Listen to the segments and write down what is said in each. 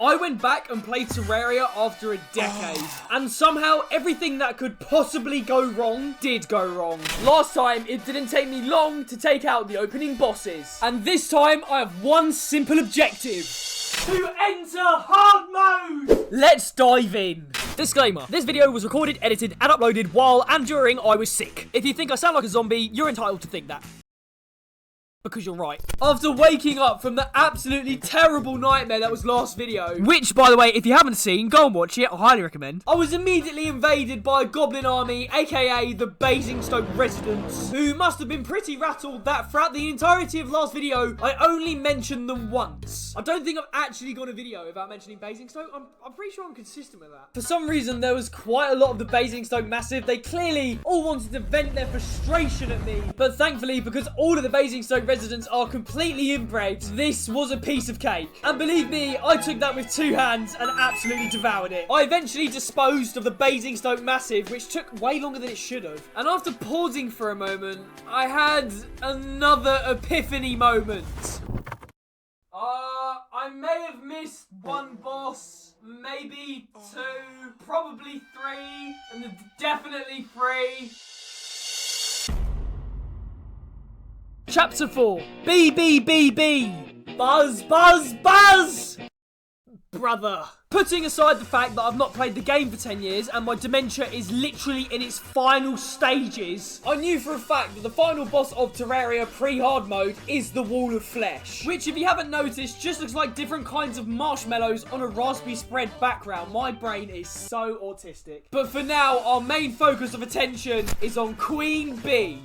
I went back and played Terraria after a decade, and somehow everything that could possibly go wrong did go wrong. Last time, it didn't take me long to take out the opening bosses, and this time I have one simple objective: to enter hard mode! Let's dive in. Disclaimer, this video was recorded, edited, and uploaded while and during I was sick. If you think I sound like a zombie, you're entitled to think that. Because you're right. After waking up from the absolutely terrible nightmare that was last video, which, by the way, if you haven't seen, go and watch it, I highly recommend, I was immediately invaded by a goblin army, aka the Basingstoke residents, who must have been pretty rattled that throughout the entirety of last video, I only mentioned them once. I don't think I've actually got a video without mentioning Basingstoke. I'm pretty sure I'm consistent with that. For some reason, there was quite a lot of the Basingstoke massive. They clearly all wanted to vent their frustration at me, but thankfully, because all of the Basingstoke residents are completely inbred, this was a piece of cake. And believe me, I took that with two hands and absolutely devoured it. I eventually disposed of the Basingstoke massive, which took way longer than it should have. And after pausing for a moment, I had another epiphany moment. I may have missed one boss, maybe two, probably three, and definitely three. Chapter 4. BBBB. Buzz, buzz, buzz! Brother. Putting aside the fact that I've not played the game for 10 years and my dementia is literally in its final stages, I knew for a fact that the final boss of Terraria pre-hard mode is the Wall of Flesh, which, if you haven't noticed, just looks like different kinds of marshmallows on a raspberry spread background. My brain is so autistic. But for now, our main focus of attention is on Queen Bee.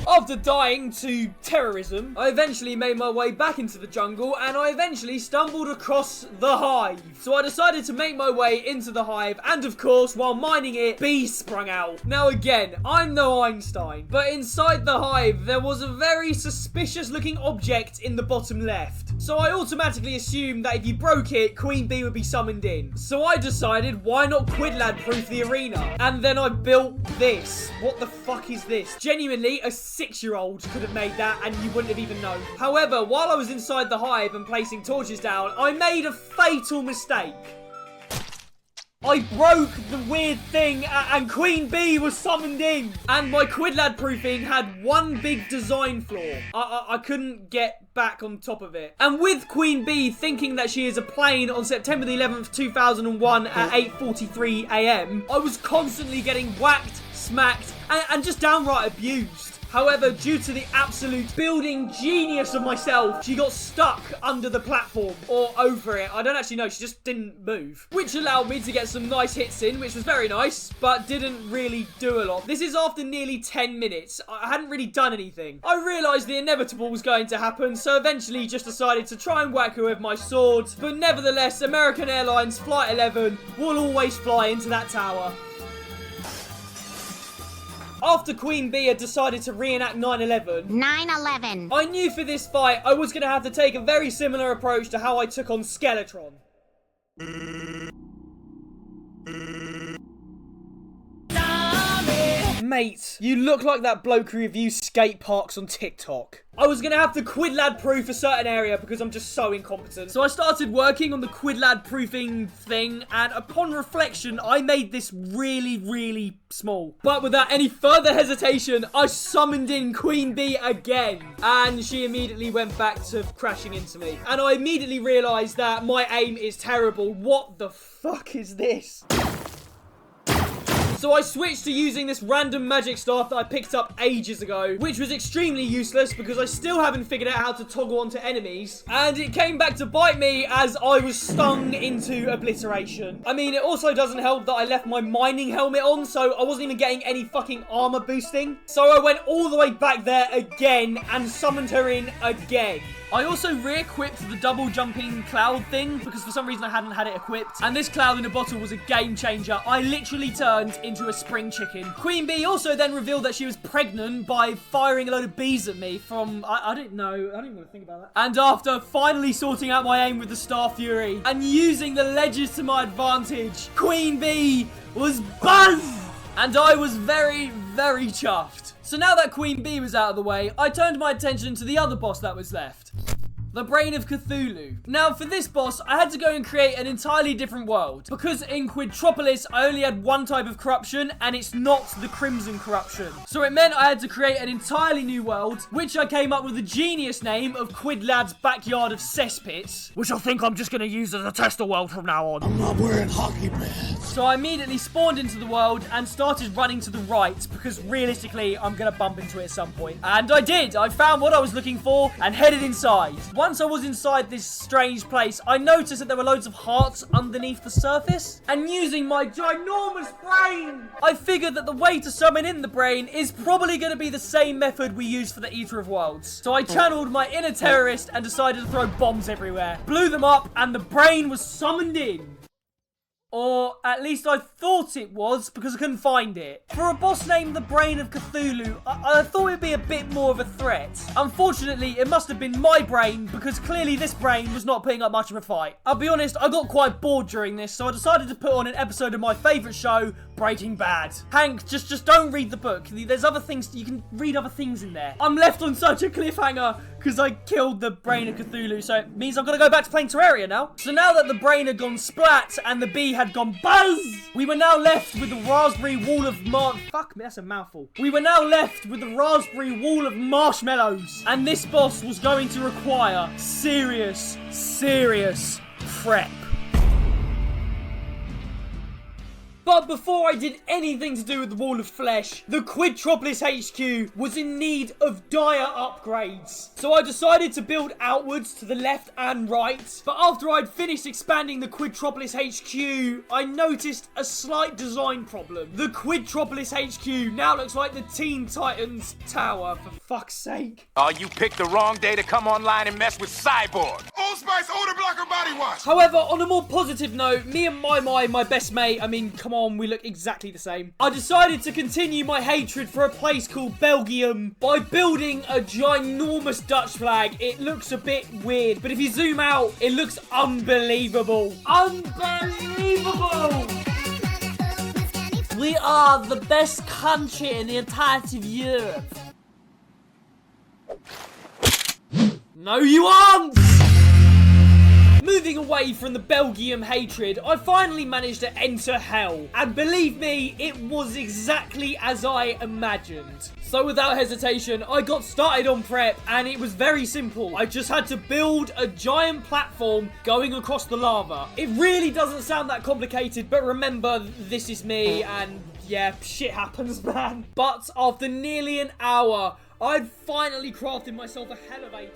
After dying to terrorism, I eventually made my way back into the jungle and I eventually stumbled across the hive. So I decided to make my way into the hive and of course, while mining it, bees sprung out. Now again, I'm no Einstein, but inside the hive there was a very suspicious looking object in the bottom left. So I automatically assumed that if you broke it, Queen Bee would be summoned in. So I decided, why not QuidWare proof the arena? And then I built this. What the fuck is this? Genuinely, a 6-year-old could have made that and you wouldn't have even known. However, while I was inside the hive and placing torches down, I made a fatal mistake. I broke the weird thing and Queen Bee was summoned in. And my QuidWare proofing had one big design flaw. I couldn't get back on top of it. And with Queen Bee thinking that she is a plane on September the 11th, 2001 at 8:43 AM, I was constantly getting whacked, smacked, and just downright abused. However, due to the absolute building genius of myself, she got stuck under the platform, or over it. I don't actually know, she just didn't move. Which allowed me to get some nice hits in, which was very nice, but didn't really do a lot. This is after nearly 10 minutes. I hadn't really done anything. I realised the inevitable was going to happen, so eventually just decided to try and whack her with my sword. But nevertheless, American Airlines Flight 11 will always fly into that tower. After Queen Bee had decided to reenact 9/11, 9/11. I knew for this fight I was going to have to take a very similar approach to how I took on Skeletron. Mate, you look like that bloke who reviews skate parks on TikTok. I was going to have to QuidWare proof a certain area because I'm just so incompetent. So I started working on the QuidWare proofing thing, and upon reflection, I made this really, really small. But without any further hesitation, I summoned in Queen Bee again. And she immediately went back to crashing into me. And I immediately realised that my aim is terrible. What the fuck is this? So I switched to using this random magic staff that I picked up ages ago, which was extremely useless because I still haven't figured out how to toggle onto enemies. And it came back to bite me as I was stung into obliteration. I mean, it also doesn't help that I left my mining helmet on, so I wasn't even getting any fucking armor boosting. So I went all the way back there again and summoned her in again. I also re-equipped the double jumping cloud thing because for some reason I hadn't had it equipped. And this cloud in a bottle was a game changer. I literally turned into a spring chicken. Queen Bee also then revealed that she was pregnant by firing a load of bees at me from, I didn't know. I didn't want to think about that. And after finally sorting out my aim with the Star Fury and using the ledges to my advantage, Queen Bee was buzzed. And I was very, very chuffed. So now that Queen Bee was out of the way, I turned my attention to the other boss that was left. The Brain of Cthulhu. Now, for this boss, I had to go and create an entirely different world. Because in Quidtropolis, I only had one type of corruption, and it's not the Crimson Corruption. So it meant I had to create an entirely new world, which I came up with the genius name of Quidlad's Backyard of Cesspits, which I think I'm just going to use as a tester world from now on. I'm not wearing hockey pads. So I immediately spawned into the world and started running to the right, because realistically, I'm going to bump into it at some point. And I did. I found what I was looking for and headed inside. Once I was inside this strange place, I noticed that there were loads of hearts underneath the surface. And using my ginormous brain, I figured that the way to summon in the brain is probably going to be the same method we use for the Eater of Worlds. So I channeled my inner terrorist and decided to throw bombs everywhere. Blew them up and the brain was summoned in. Or at least I thought it was, because I couldn't find it. For a boss named the Brain of Cthulhu, I thought it'd be a bit more of a threat. Unfortunately, it must have been my brain, because clearly this brain was not putting up much of a fight. I'll be honest, I got quite bored during this, so I decided to put on an episode of my favourite show, Breaking Bad. Hank, just don't read the book. There's other things, you can read other things in there. I'm left on such a cliffhanger, because I killed the Brain of Cthulhu, so it means I've got to go back to playing Terraria now. So now that the brain had gone splat, and the bee had gone buzz, we were now left with the raspberry wall of fuck me, that's a mouthful. We were now left with the raspberry wall of marshmallows. And this boss was going to require serious prep. But before I did anything to do with the Wall of Flesh, the Quidtropolis HQ was in need of dire upgrades. So I decided to build outwards to the left and right. But after I'd finished expanding the Quidtropolis HQ, I noticed a slight design problem. The Quidtropolis HQ now looks like the Teen Titans Tower, for fuck's sake. Oh, you picked the wrong day to come online and mess with Cyborg. Old Spice Odor Blocker Body Wash. However, on a more positive note, me and my best mate, I mean, come on, we look exactly the same. I decided to continue my hatred for a place called Belgium by building a ginormous Dutch flag. It looks a bit weird, but if you zoom out, it looks unbelievable. Unbelievable! We are the best country in the entirety of Europe. No, you aren't! Moving away from the Belgium hatred, I finally managed to enter hell. And believe me, it was exactly as I imagined. So without hesitation, I got started on prep and it was very simple. I just had to build a giant platform going across the lava. It really doesn't sound that complicated, but remember, this is me and yeah, shit happens, man. But after nearly an hour, I'd finally crafted myself a elevator.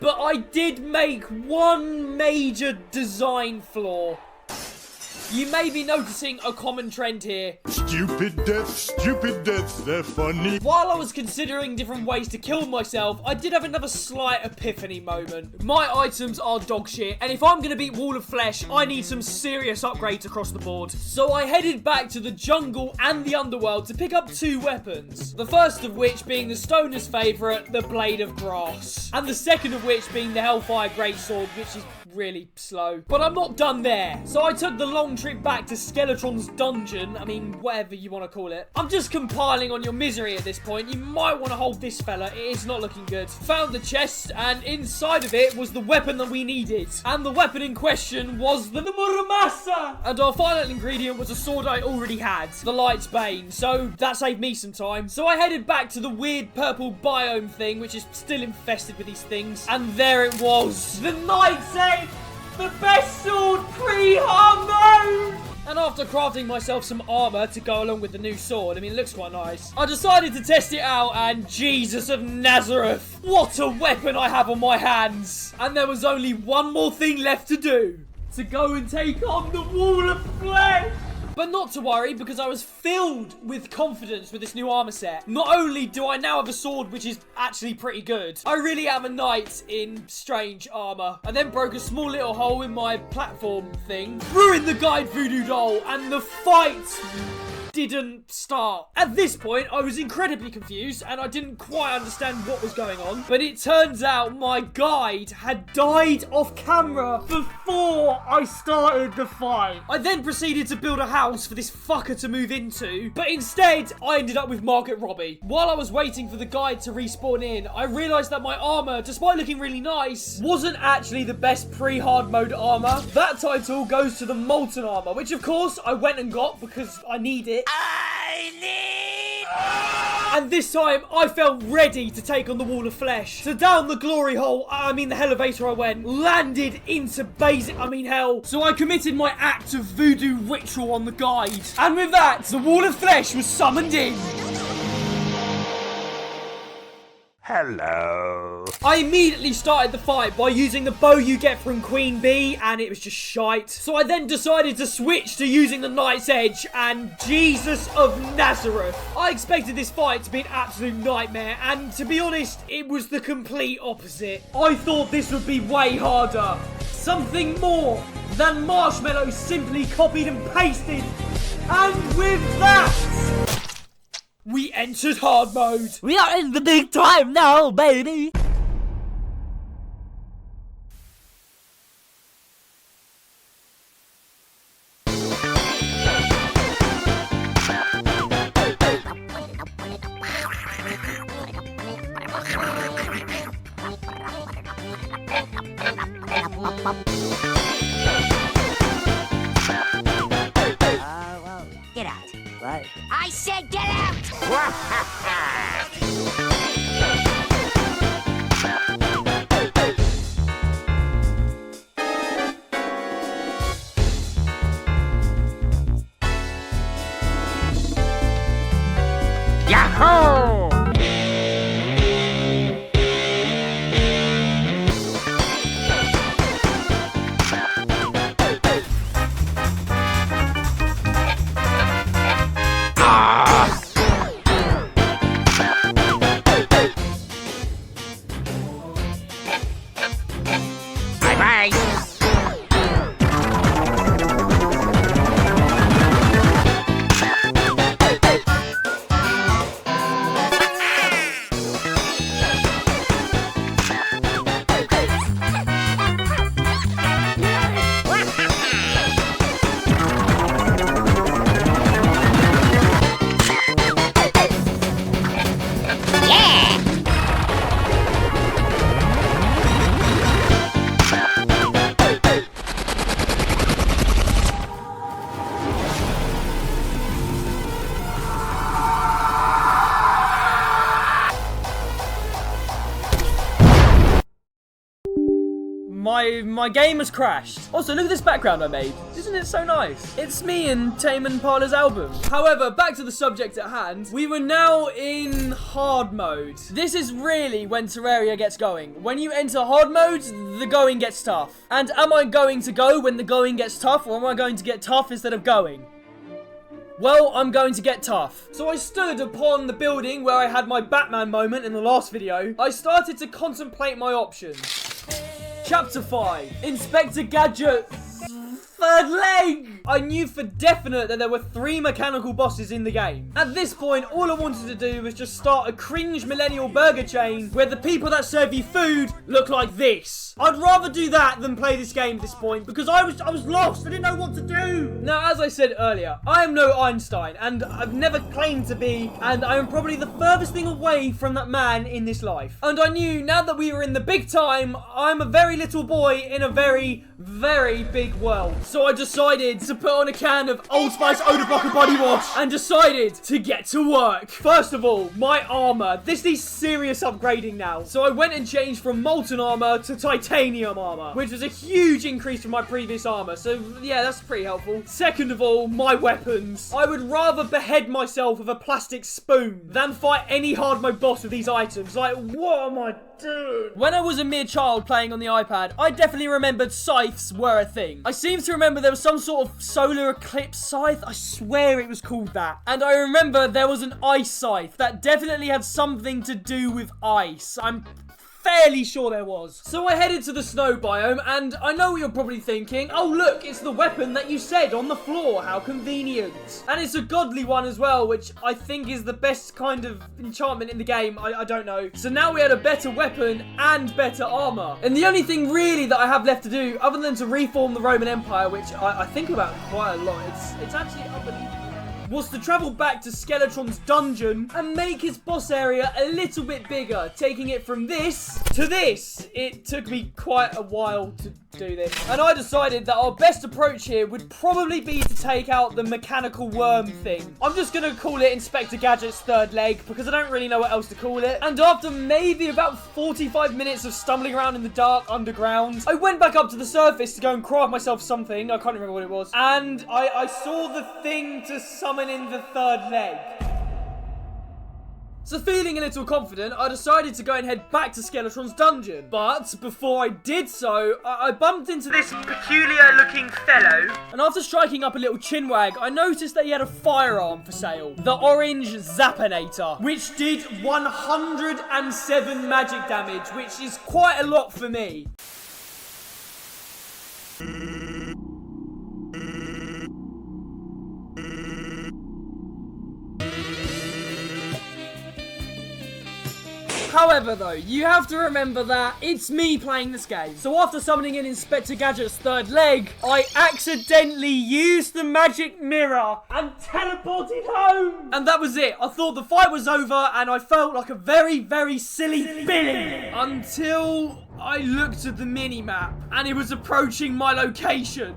But I did make one major design flaw. You may be noticing a common trend here. Stupid deaths, they're funny. While I was considering different ways to kill myself, I did have another slight epiphany moment. My items are dog shit, and if I'm gonna beat Wall of Flesh, I need some serious upgrades across the board. So I headed back to the jungle and the underworld to pick up two weapons. The first of which being the stoner's favourite, the Blade of Grass. And the second of which being the Hellfire Greatsword, which is really slow. But I'm not done there. So I took the long trip back to Skeletron's dungeon. I mean, whatever you want to call it. I'm just compiling on your misery at this point. You might want to hold this fella. It is not looking good. Found the chest, and inside of it was the weapon that we needed. And the weapon in question was the Muramasa. And our final ingredient was a sword I already had, the Light's Bane. So that saved me some time. So I headed back to the weird purple biome thing, which is still infested with these things. And there it was. The Knight's Edge! The best sword pre-armor! And after crafting myself some armor to go along with the new sword, I mean, it looks quite nice, I decided to test it out, and Jesus of Nazareth, what a weapon I have on my hands! And there was only one more thing left to do. To go and take on the Wall of Flesh! But not to worry, because I was filled with confidence with this new armor set. Not only do I now have a sword which is actually pretty good, I really am a knight in strange armor. I then broke a small little hole in my platform thing, threw in the guide voodoo doll, and the fight didn't start. At this point, I was incredibly confused and I didn't quite understand what was going on. But it turns out my guide had died off camera before I started the fight. I then proceeded to build a house for this fucker to move into, but instead, I ended up with Margaret Robbie. While I was waiting for the guide to respawn in, I realized that my armor, despite looking really nice, wasn't actually the best pre-hard mode armor. That title goes to the Molten armor, which of course I went and got because I need it. And this time, I felt ready to take on the wall of flesh. So down the glory hole, the elevator I went, landed into hell. So I committed my act of voodoo ritual on the guide. And with that, the wall of flesh was summoned in. Hello. I immediately started the fight by using the bow you get from Queen Bee, and it was just shite. So I then decided to switch to using the Knight's Edge, and Jesus of Nazareth. I expected this fight to be an absolute nightmare, and to be honest, it was the complete opposite. I thought this would be way harder. Something more than Marshmallow simply copied and pasted. And with that, we entered hard mode. We are in the big time now, baby! Get out. What? I said get out! Yahoo! Bye-bye. My game has crashed. Also, look at this background I made. Isn't it so nice? It's me and Tame Impala's album. However, back to the subject at hand. We were now in hard mode. This is really when Terraria gets going. When you enter hard mode, the going gets tough. And am I going to go when the going gets tough, or am I going to get tough instead of going? Well, I'm going to get tough. So I stood upon the building where I had my Batman moment in the last video. I started to contemplate my options. Chapter 5, Inspector Gadget's third leg! I knew for definite that there were 3 mechanical bosses in the game. At this point, all I wanted to do was just start a cringe millennial burger chain where the people that serve you food look like this. I'd rather do that than play this game at this point because I was lost. I didn't know what to do. Now, as I said earlier, I am no Einstein and I've never claimed to be, and I am probably the furthest thing away from that man in this life. And I knew now that we were in the big time, I'm a very little boy in a very, very big world. So I decided to put on a can of Old Spice odor blocker body wash and decided to get to work. First of all, my armor. This needs serious upgrading now. So I went and changed from molten armor to titanium armor, which was a huge increase from my previous armor. So yeah, that's pretty helpful. Second of all, my weapons. I would rather behead myself with a plastic spoon than fight any hard mode boss with these items. Like, what am I doing? When I was a mere child playing on the iPad, I definitely remembered sight scythes were a thing. I seem to remember there was some sort of solar eclipse scythe. I swear it was called that. And I remember there was an ice scythe that definitely had something to do with ice. I'm fairly sure there was. So I headed to the snow biome, and I know what you're probably thinking. Oh look, it's the weapon that you said on the floor. How convenient. And it's a godly one as well, which I think is the best kind of enchantment in the game. I don't know. So now we had a better weapon and better armor. And the only thing really that I have left to do, other than to reform the Roman Empire, which I think about quite a lot, it's actually unbelievable, was to travel back to Skeletron's dungeon and make his boss area a little bit bigger, taking it from this to this. It took me quite a while to do this, and I decided that our best approach here would probably be to take out the mechanical worm thing. I'm just gonna call it Inspector Gadget's third leg, because I don't really know what else to call it. And after maybe about 45 minutes of stumbling around in the dark underground, I went back up to the surface to go and craft myself something. I can't remember what it was, and I saw the thing to summon in the third leg. So feeling a little confident, I decided to go and head back to Skeletron's dungeon. But before I did so, I bumped into this peculiar looking fellow. And after striking up a little chinwag, I noticed that he had a firearm for sale. The orange Zappinator, which did 107 magic damage, which is quite a lot for me. However, though, you have to remember that it's me playing this game. So after summoning in Inspector Gadget's third leg, I accidentally used the magic mirror and teleported home. And that was it. I thought the fight was over and I felt like a very, very silly Billy. Until I looked at the mini-map and it was approaching my location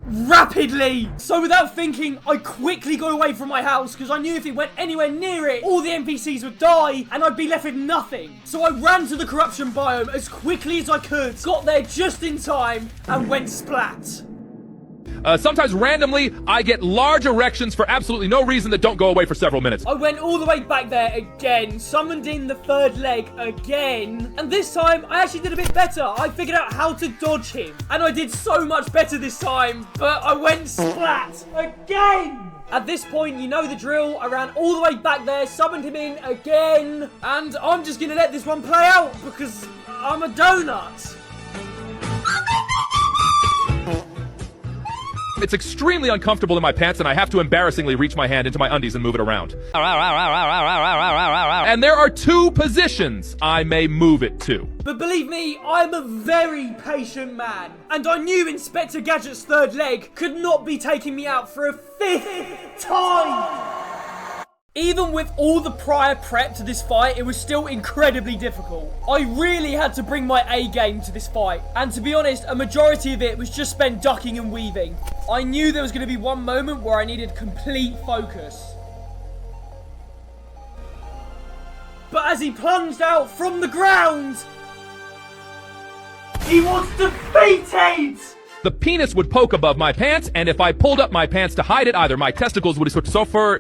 rapidly. So without thinking, I quickly got away from my house because I knew if it went anywhere near it, all the NPCs would die and I'd be left with nothing. So I ran to the corruption biome as quickly as I could, got there just in time, and went splat. Sometimes randomly, I get large erections for absolutely no reason that don't go away for several minutes. I went all the way back there again, summoned in the third leg again, and this time I actually did a bit better. I figured out how to dodge him, and I did so much better this time, but I went splat again. At this point, you know the drill. I ran all the way back there, summoned him in again, and I'm just gonna let this one play out because I'm a donut. It's extremely uncomfortable in my pants, and I have to embarrassingly reach my hand into my undies and move it around. And there are two positions I may move it to. But believe me, I'm a very patient man. And I knew Inspector Gadget's third leg could not be taking me out for a fifth time. Even with all the prior prep to this fight, it was still incredibly difficult. I really had to bring my A game to this fight. And to be honest, a majority of it was just spent ducking and weaving. I knew there was going to be one moment where I needed complete focus. But as he plunged out from the ground, he was defeated! The penis would poke above my pants, and if I pulled up my pants to hide it, either my testicles would suffer.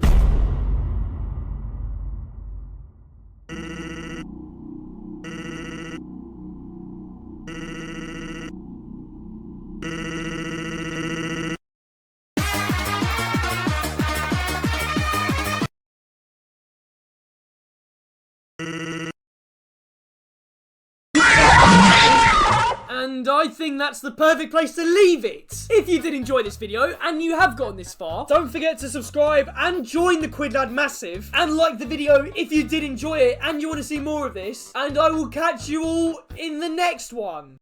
And I think that's the perfect place to leave it. If you did enjoy this video and you have gotten this far, don't forget to subscribe and join the QuidLad Massive. And like the video if you did enjoy it and you want to see more of this. And I will catch you all in the next one.